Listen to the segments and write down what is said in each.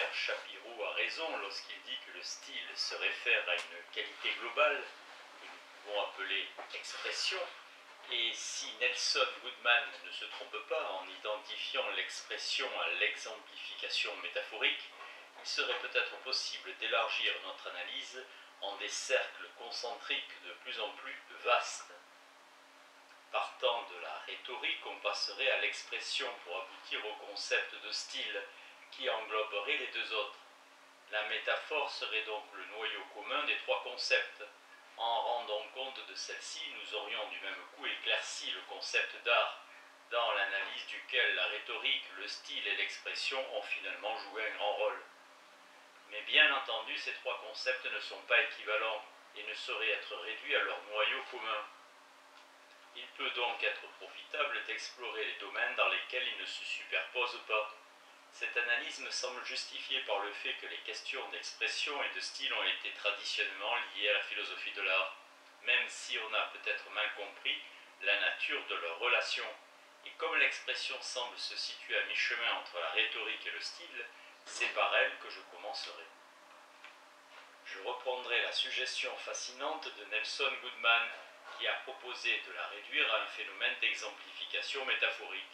Pierre Chapiraud a raison lorsqu'il dit que le style se réfère à une qualité globale que nous pouvons appeler expression. Et si Nelson Goodman ne se trompe pas en identifiant l'expression à l'exemplification métaphorique, il serait peut-être possible d'élargir notre analyse en des cercles concentriques de plus en plus vastes. Partant de la rhétorique, on passerait à l'expression pour aboutir au concept de style qui engloberait les deux autres. La métaphore serait donc le noyau commun des trois concepts. En rendant compte de celle-ci, nous aurions du même coup éclairci le concept d'art, dans l'analyse duquel la rhétorique, le style et l'expression ont finalement joué un grand rôle. Mais bien entendu, ces trois concepts ne sont pas équivalents et ne sauraient être réduits à leur noyau commun. Il peut donc être profitable d'explorer les domaines dans lesquels ils ne se superposent pas. Cette analyse me semble justifiée par le fait que les questions d'expression et de style ont été traditionnellement liées à la philosophie de l'art, même si on a peut-être mal compris la nature de leur relation. Et comme l'expression semble se situer à mi-chemin entre la rhétorique et le style, c'est par elle que je commencerai. Je reprendrai la suggestion fascinante de Nelson Goodman, qui a proposé de la réduire à un phénomène d'exemplification métaphorique.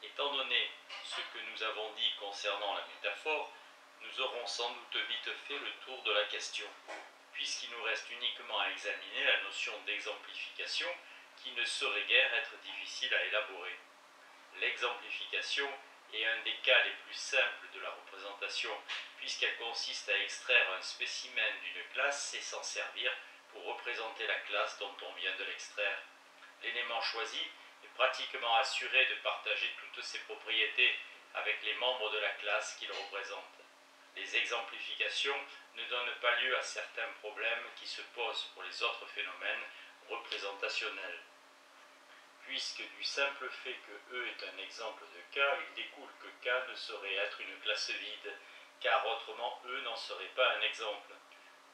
Étant donné ce que nous avons dit concernant la métaphore, nous aurons sans doute vite fait le tour de la question, puisqu'il nous reste uniquement à examiner la notion d'exemplification qui ne saurait guère être difficile à élaborer. L'exemplification est un des cas les plus simples de la représentation, puisqu'elle consiste à extraire un spécimen d'une classe et s'en servir pour représenter la classe dont on vient de l'extraire. L'élément choisi est pratiquement assuré de partager toutes ses propriétés avec les membres de la classe qu'il représente. Les exemplifications ne donnent pas lieu à certains problèmes qui se posent pour les autres phénomènes représentationnels. Puisque du simple fait que E est un exemple de K, il découle que K ne saurait être une classe vide, car autrement E n'en serait pas un exemple.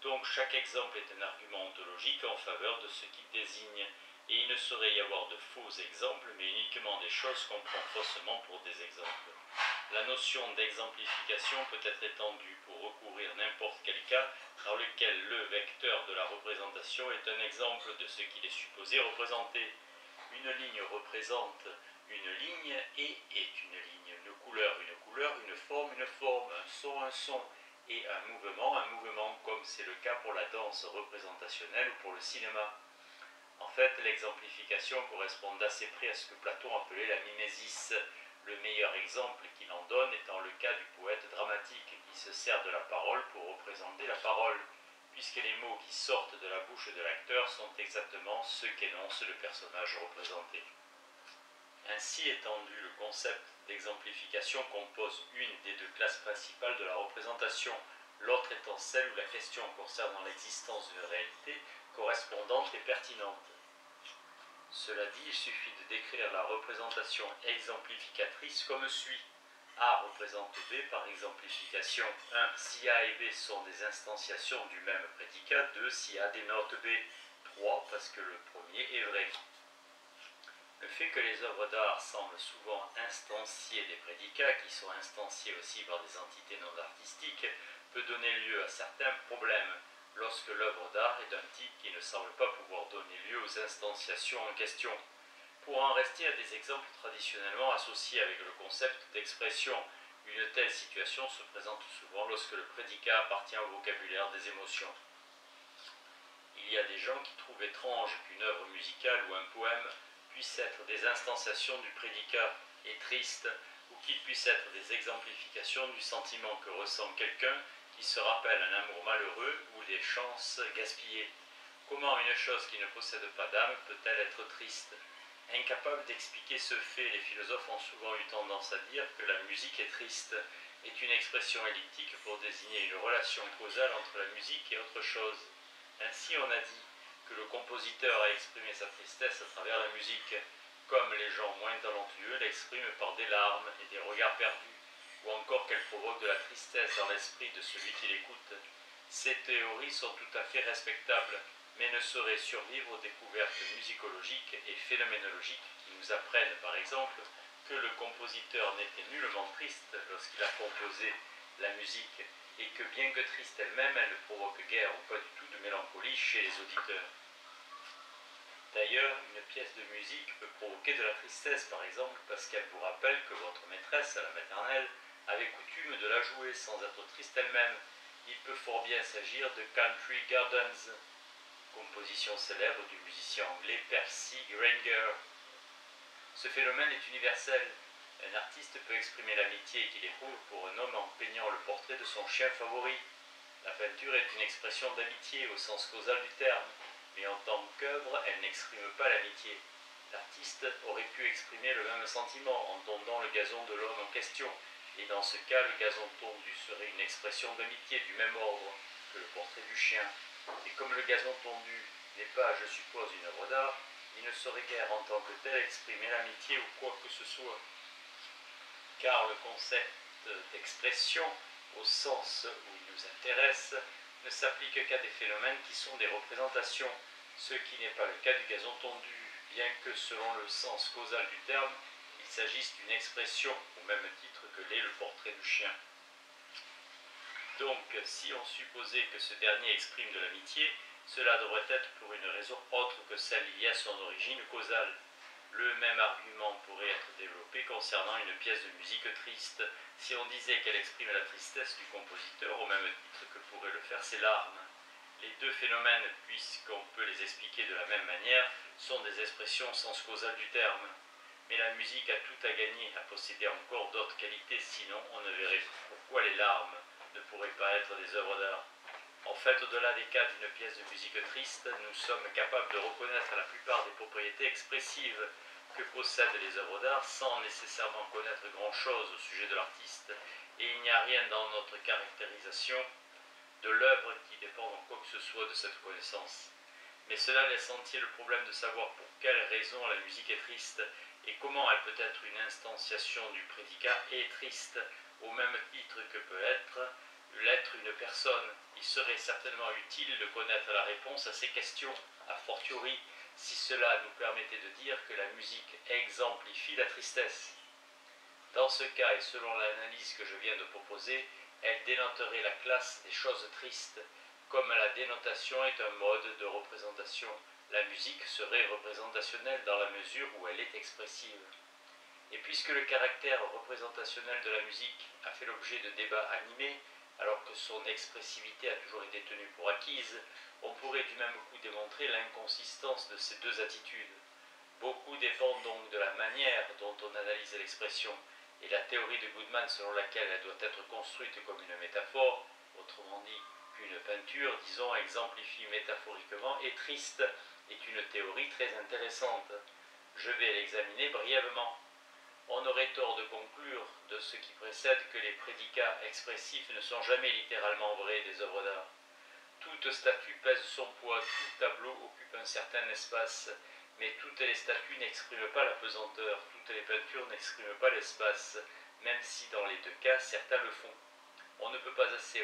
Donc chaque exemple est un argument ontologique en faveur de ce qu'il désigne, et il ne saurait y avoir de faux exemples, mais uniquement des choses qu'on prend faussement pour des exemples. La notion d'exemplification peut être étendue pour recourir n'importe quel cas dans lequel le vecteur de la représentation est un exemple de ce qu'il est supposé représenter. Une ligne représente une ligne et est une ligne, une couleur, une forme, un son, et un mouvement, comme c'est le cas pour la danse représentationnelle ou pour le cinéma. En fait, l'exemplification correspond d'assez près à ce que Platon appelait la mimésis, le meilleur exemple qu'il en donne étant le cas du poète dramatique qui se sert de la parole pour représenter la parole, puisque les mots qui sortent de la bouche de l'acteur sont exactement ceux qu'énonce le personnage représenté. Ainsi étendu, le concept d'exemplification compose une des deux classes principales de la représentation, l'autre étant celle où la question concernant l'existence d'une réalité correspondante et pertinente. Cela dit, il suffit de décrire la représentation exemplificatrice comme suit. A représente B par exemplification. 1. Si A et B sont des instantiations du même prédicat. 2. Si A dénote B. 3. Parce que le premier est vrai. Le fait que les œuvres d'art semblent souvent instancier des prédicats, qui sont instanciés aussi par des entités non artistiques, peut donner lieu à certains problèmes, lorsque l'œuvre d'art est d'un type qui ne semble pas pouvoir donner lieu aux instanciations en question. Pour en rester à des exemples traditionnellement associés avec le concept d'expression, une telle situation se présente souvent lorsque le prédicat appartient au vocabulaire des émotions. Il y a des gens qui trouvent étrange qu'une œuvre musicale ou un poème puisse être des instanciations du prédicat et triste, ou qu'il puisse être des exemplifications du sentiment que ressent quelqu'un qui se rappelle un amour malheureux ou des chances gaspillées. Comment une chose qui ne possède pas d'âme peut-elle être triste? Incapables d'expliquer ce fait, les philosophes ont souvent eu tendance à dire que la musique est triste, est une expression elliptique pour désigner une relation causale entre la musique et autre chose. Ainsi on a dit que le compositeur a exprimé sa tristesse à travers la musique, comme les gens moins talentueux l'expriment par des larmes et des regards perdus, ou encore qu'elle provoque de la tristesse dans l'esprit de celui qui l'écoute. Ces théories sont tout à fait respectables, mais ne sauraient survivre aux découvertes musicologiques et phénoménologiques qui nous apprennent, par exemple, que le compositeur n'était nullement triste lorsqu'il a composé la musique, et que bien que triste elle-même, elle ne provoque guère ou pas du tout de mélancolie chez les auditeurs. D'ailleurs, une pièce de musique peut provoquer de la tristesse, par exemple, parce qu'elle vous rappelle que votre maîtresse, à la maternelle, avait coutume de la jouer sans être triste elle-même. Il peut fort bien s'agir de Country Gardens, composition célèbre du musicien anglais Percy Grainger. Ce phénomène est universel. Un artiste peut exprimer l'amitié qu'il éprouve pour un homme en peignant le portrait de son chien favori. La peinture est une expression d'amitié au sens causal du terme, mais en tant qu'œuvre, elle n'exprime pas l'amitié. L'artiste aurait pu exprimer le même sentiment en tondant le gazon de l'homme en question, et dans ce cas, le gazon tondu serait une expression d'amitié du même ordre que le portrait du chien. Et comme le gazon tondu n'est pas, je suppose, une œuvre d'art, il ne saurait guère en tant que tel exprimer l'amitié ou quoi que ce soit. Car le concept d'expression, au sens où il nous intéresse, ne s'applique qu'à des phénomènes qui sont des représentations, ce qui n'est pas le cas du gazon tondu, bien que selon le sens causal du terme, il s'agisse d'une expression au même titre que l'est le portrait du chien. Donc, si on supposait que ce dernier exprime de l'amitié, cela devrait être pour une raison autre que celle liée à son origine causale. Le même argument pourrait être développé concernant une pièce de musique triste, si on disait qu'elle exprime la tristesse du compositeur au même titre que pourraient le faire ses larmes. Les deux phénomènes, puisqu'on peut les expliquer de la même manière, sont des expressions au sens causal du terme. Mais la musique a tout à gagner à posséder encore d'autres qualités, sinon on ne verrait pourquoi les larmes ne pourraient pas être des œuvres d'art. En fait, au-delà des cas d'une pièce de musique triste, nous sommes capables de reconnaître la plupart des propriétés expressives que possèdent les œuvres d'art sans nécessairement connaître grand-chose au sujet de l'artiste, et il n'y a rien dans notre caractérisation de l'œuvre qui dépende en quoi que ce soit de cette connaissance. Mais cela laisse entier le problème de savoir pour quelles raisons la musique est triste et comment elle peut être une instantiation du prédicat et triste, au même titre que peut l'être une personne. Il serait certainement utile de connaître la réponse à ces questions, a fortiori si cela nous permettait de dire que la musique exemplifie la tristesse. Dans ce cas, et selon l'analyse que je viens de proposer, elle dénoterait la classe des choses tristes. Comme la dénotation est un mode de représentation, la musique serait représentationnelle dans la mesure où elle est expressive. Et puisque le caractère représentationnel de la musique a fait l'objet de débats animés, alors que son expressivité a toujours été tenue pour acquise, on pourrait du même coup démontrer l'inconsistance de ces deux attitudes. Beaucoup dépend donc de la manière dont on analyse l'expression, et la théorie de Goodman selon laquelle elle doit être construite comme une métaphore, autrement dit qu'une peinture, disons, exemplifie métaphoriquement et triste, est une théorie très intéressante. Je vais l'examiner brièvement. On aurait tort de conclure de ce qui précède que les prédicats expressifs ne sont jamais littéralement vrais des œuvres d'art. Toute statue pèse son poids, tout tableau occupe un certain espace, mais toutes les statues n'expriment pas la pesanteur, toutes les peintures n'expriment pas l'espace, même si dans les deux cas, certains le font. On ne peut pas passer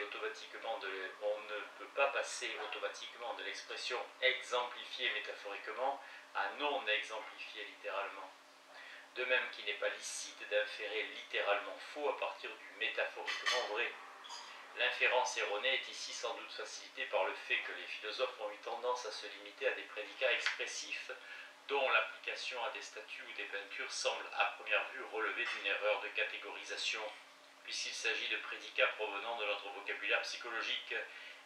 automatiquement de l'expression exemplifiée métaphoriquement à non exemplifiée littéralement. De même qu'il n'est pas licite d'inférer littéralement faux à partir du métaphoriquement vrai. L'inférence erronée est ici sans doute facilitée par le fait que les philosophes ont eu tendance à se limiter à des prédicats expressifs dont l'application à des statues ou des peintures semble à première vue relever d'une erreur de catégorisation, puisqu'il s'agit de prédicats provenant de notre vocabulaire psychologique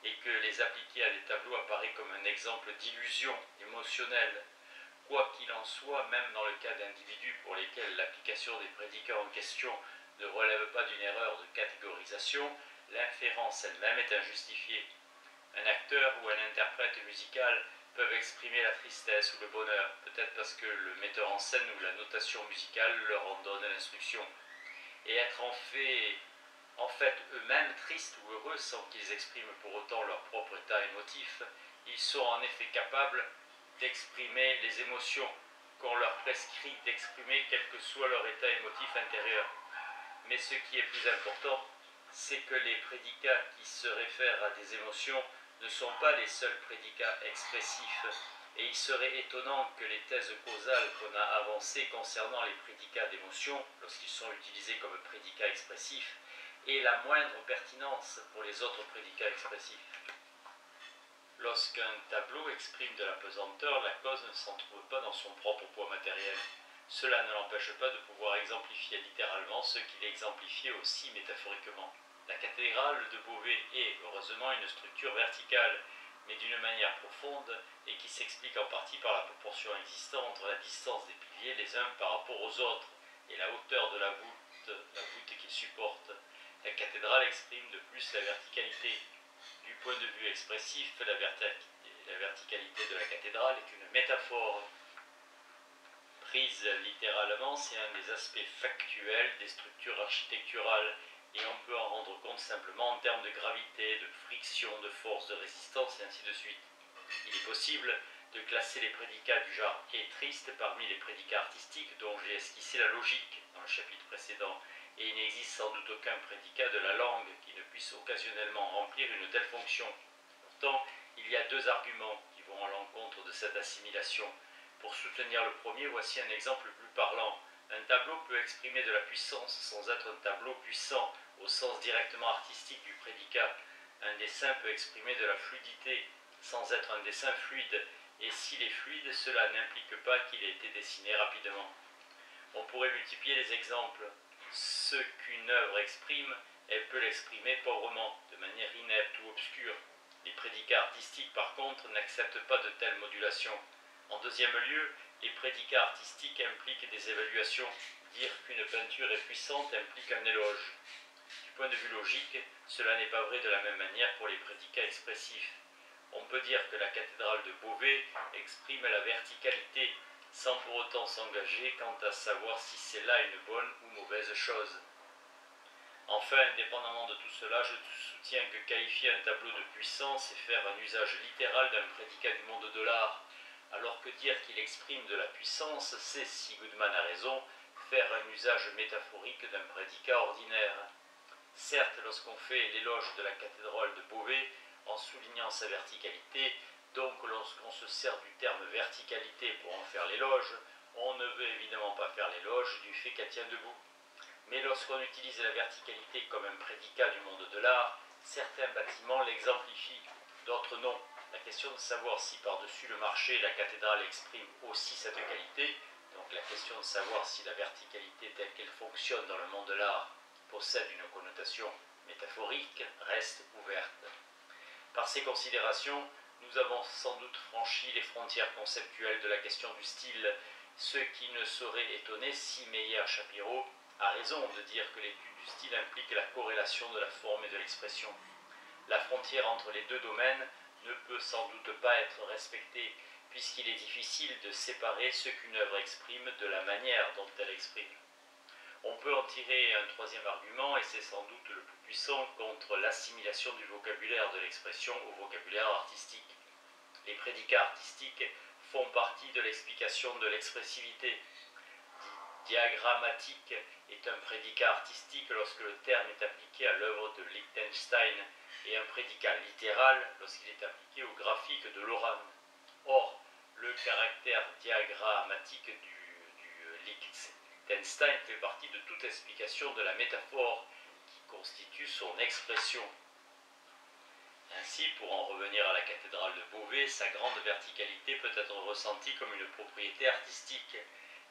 et que les appliquer à des tableaux apparaît comme un exemple d'illusion émotionnelle. Quoi qu'il en soit, même dans le cas d'individus pour lesquels l'application des prédicats en question ne relève pas d'une erreur de catégorisation, l'inférence elle-même est injustifiée. Un acteur ou un interprète musical peuvent exprimer la tristesse ou le bonheur, peut-être parce que le metteur en scène ou la notation musicale leur en donne l'instruction, et être en fait eux-mêmes tristes ou heureux sans qu'ils expriment pour autant leur propre état émotif. Ils sont en effet capables d'exprimer les émotions qu'on leur prescrit d'exprimer quel que soit leur état émotif intérieur. Mais ce qui est plus important, c'est que les prédicats qui se réfèrent à des émotions ne sont pas les seuls prédicats expressifs, et il serait étonnant que les thèses causales qu'on a avancées concernant les prédicats d'émotion, lorsqu'ils sont utilisés comme prédicats expressifs, et la moindre pertinence pour les autres prédicats expressifs. Lorsqu'un tableau exprime de la pesanteur, la cause ne s'en trouve pas dans son propre poids matériel. Cela ne l'empêche pas de pouvoir exemplifier littéralement ce qu'il exemplifiait aussi métaphoriquement. La cathédrale de Beauvais est, heureusement, une structure verticale, mais d'une manière profonde et qui s'explique en partie par la proportion existante entre la distance des piliers les uns par rapport aux autres et la hauteur de la voûte qu'ils supportent. La cathédrale exprime de plus la verticalité. Du point de vue expressif, la verticalité de la cathédrale est une métaphore. Prise littéralement, c'est un des aspects factuels des structures architecturales, et on peut en rendre compte simplement en termes de gravité, de friction, de force, de résistance, et ainsi de suite. Il est possible de classer les prédicats du genre « et triste » parmi les prédicats artistiques dont j'ai esquissé la logique dans le chapitre précédent, et il n'existe sans doute aucun prédicat de la langue qui ne puisse occasionnellement remplir une telle fonction. Pourtant, il y a deux arguments qui vont à l'encontre de cette assimilation. Pour soutenir le premier, voici un exemple plus parlant. Un tableau peut exprimer de la puissance sans être un tableau puissant au sens directement artistique du prédicat. Un dessin peut exprimer de la fluidité sans être un dessin fluide, et s'il est fluide, cela n'implique pas qu'il ait été dessiné rapidement. On pourrait multiplier les exemples. Ce qu'une œuvre exprime, elle peut l'exprimer pauvrement, de manière inepte ou obscure. Les prédicats artistiques, par contre, n'acceptent pas de telles modulations. En deuxième lieu, les prédicats artistiques impliquent des évaluations. Dire qu'une peinture est puissante implique un éloge. Du point de vue logique, cela n'est pas vrai de la même manière pour les prédicats expressifs. On peut dire que la cathédrale de Beauvais exprime la verticalité, sans pour autant s'engager quant à savoir si c'est là une bonne ou mauvaise chose. Enfin, indépendamment de tout cela, je soutiens que qualifier un tableau de puissant, c'est faire un usage littéral d'un prédicat du monde de l'art, alors que dire qu'il exprime de la puissance, c'est, si Goodman a raison, faire un usage métaphorique d'un prédicat ordinaire. Certes, lorsqu'on fait l'éloge de la cathédrale de Beauvais, en soulignant sa verticalité, donc lorsqu'on se sert du terme verticalité pour en faire l'éloge, on ne veut évidemment pas faire l'éloge du fait qu'elle tient debout. Mais lorsqu'on utilise la verticalité comme un prédicat du monde de l'art, certains bâtiments l'exemplifient, d'autres non. La question de savoir si par-dessus le marché la cathédrale exprime aussi cette qualité, donc la question de savoir si la verticalité telle qu'elle fonctionne dans le monde de l'art possède une connotation métaphorique, reste ouverte. Par ces considérations, nous avons sans doute franchi les frontières conceptuelles de la question du style, ce qui ne saurait étonner si Meyer-Shapiro a raison de dire que l'étude du style implique la corrélation de la forme et de l'expression. La frontière entre les deux domaines ne peut sans doute pas être respectée, puisqu'il est difficile de séparer ce qu'une œuvre exprime de la manière dont elle exprime. On peut en tirer un troisième argument, et c'est sans doute le plus puissant, contre l'assimilation du vocabulaire de l'expression au vocabulaire artistique. Les prédicats artistiques font partie de l'explication de l'expressivité. Diagrammatique est un prédicat artistique lorsque le terme est appliqué à l'œuvre de Lichtenstein, et un prédicat littéral lorsqu'il est appliqué au graphique de Loran. Or, le caractère diagrammatique du Lichtenstein fait partie de toute explication de la métaphore qui constitue son expression. Ainsi, pour en revenir à la cathédrale de Beauvais, sa grande verticalité peut être ressentie comme une propriété artistique,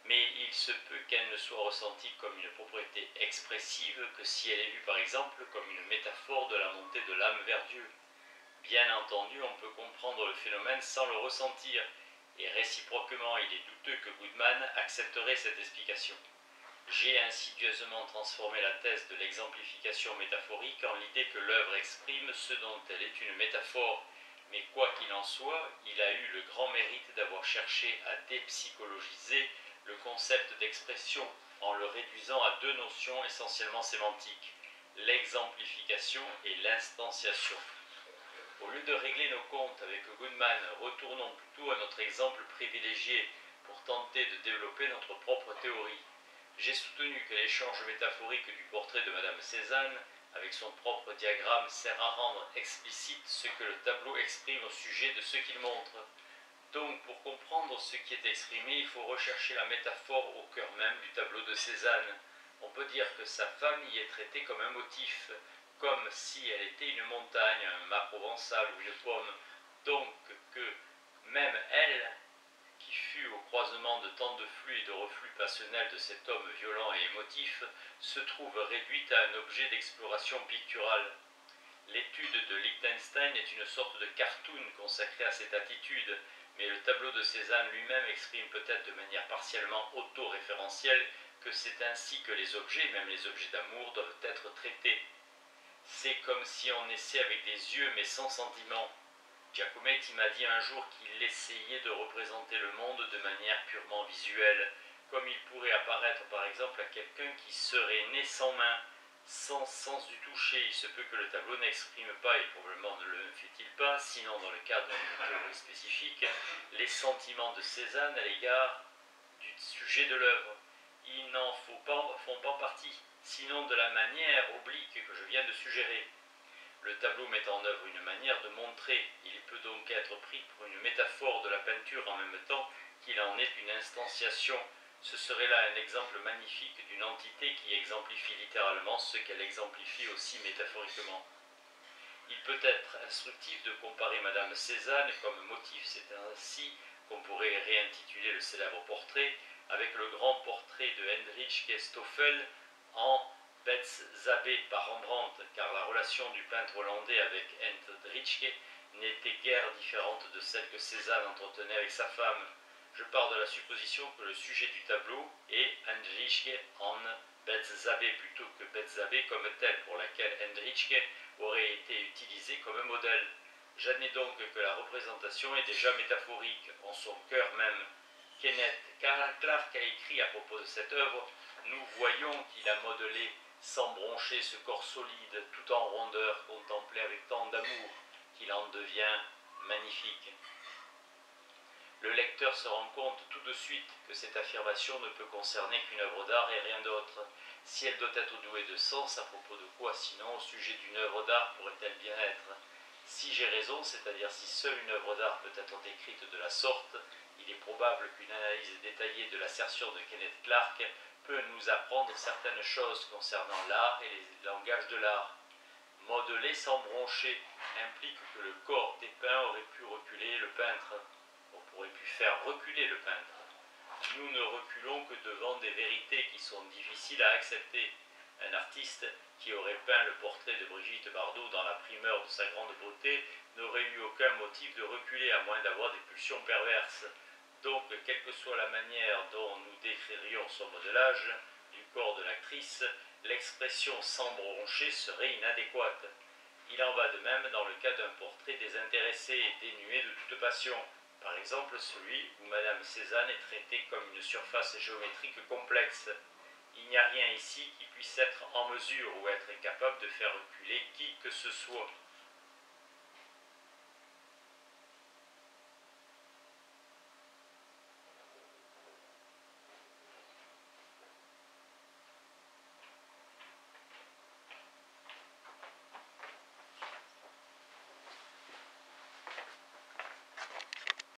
mais il se peut qu'elle ne soit ressentie comme une propriété expressive que si elle est vue par exemple comme une métaphore de la montée de l'âme vers Dieu. Bien entendu, on peut comprendre le phénomène sans le ressentir, et réciproquement, il est douteux que Goodman accepterait cette explication. J'ai insidieusement transformé la thèse de l'exemplification métaphorique en l'idée que l'œuvre exprime ce dont elle est une métaphore, mais quoi qu'il en soit, il a eu le grand mérite d'avoir cherché à dépsychologiser le concept d'expression en le réduisant à deux notions essentiellement sémantiques, l'exemplification et l'instanciation. Au lieu de régler nos comptes avec Goodman, retournons plutôt à notre exemple privilégié pour tenter de développer notre propre théorie. J'ai soutenu que l'échange métaphorique du portrait de Madame Cézanne avec son propre diagramme sert à rendre explicite ce que le tableau exprime au sujet de ce qu'il montre. Donc, pour comprendre ce qui est exprimé, il faut rechercher la métaphore au cœur même du tableau de Cézanne. On peut dire que sa femme y est traitée comme un motif, comme si elle était une montagne, un mât provençal ou une pomme, donc que même elle, qui fut au croisement de tant de flux et de reflux passionnels de cet homme violent et émotif, se trouve réduite à un objet d'exploration picturale. L'étude de Liechtenstein est une sorte de cartoon consacré à cette attitude, mais le tableau de Cézanne lui-même exprime peut-être de manière partiellement auto-référentielle que c'est ainsi que les objets, même les objets d'amour, doivent être traités. C'est comme si on naissait avec des yeux mais sans sentiment. Giacometti m'a dit un jour qu'il essayait de représenter le monde de manière purement visuelle, comme il pourrait apparaître par exemple à quelqu'un qui serait né sans main, sans sens du toucher. Il se peut que le tableau n'exprime pas, et probablement ne le fait-il pas, sinon dans le cadre d'une théorie spécifique, les sentiments de Cézanne à l'égard du sujet de l'œuvre. Ils n'en font pas partie, sinon de la manière oblique que je viens de suggérer. Le tableau met en œuvre une manière de montrer, il peut donc être pris pour une métaphore de la peinture en même temps qu'il en est une instantiation. Ce serait là un exemple magnifique d'une entité qui exemplifie littéralement ce qu'elle exemplifie aussi métaphoriquement. Il peut être instructif de comparer Madame Cézanne comme motif, c'est ainsi qu'on pourrait réintituler le célèbre portrait avec le grand portrait de Hendrik Stoffel en Bethzabée par Rembrandt, car la relation du peintre hollandais avec Hendrik n'était guère différente de celle que Cézanne entretenait avec sa femme. Je pars de la supposition que le sujet du tableau est Hendrik en Bethzabée plutôt que Bethzabée comme telle, pour laquelle Hendrik aurait été utilisé comme un modèle. J'admets donc que la représentation est déjà métaphorique, en son cœur même. Kenneth Clark a écrit à propos de cette œuvre: nous voyons qu'il a modelé sans broncher ce corps solide, tout en rondeur, contemplé avec tant d'amour, qu'il en devient magnifique. Le lecteur se rend compte tout de suite que cette affirmation ne peut concerner qu'une œuvre d'art et rien d'autre. Si elle doit être douée de sens, à propos de quoi sinon au sujet d'une œuvre d'art pourrait-elle bien être? Si j'ai raison, c'est-à-dire si seule une œuvre d'art peut être décrite de la sorte, il est probable qu'une analyse détaillée de l'assertion de Kenneth Clark peut nous apprendre certaines choses concernant l'art et les langages de l'art. Modeler sans broncher implique que le corps dépeint aurait pu reculer le peintre. On aurait pu faire reculer le peintre. Nous ne reculons que devant des vérités qui sont difficiles à accepter. Un artiste qui aurait peint le portrait de Brigitte Bardot dans la primeur de sa grande beauté n'aurait eu aucun motif de reculer, à moins d'avoir des pulsions perverses. Donc, quelle que soit la manière dont nous décririons son modelage du corps de l'actrice, l'expression sans broncher serait inadéquate. Il en va de même dans le cas d'un portrait désintéressé et dénué de toute passion. Par exemple, celui où Madame Cézanne est traitée comme une surface géométrique complexe. Il n'y a rien ici qui puisse être en mesure ou être capable de faire reculer qui que ce soit.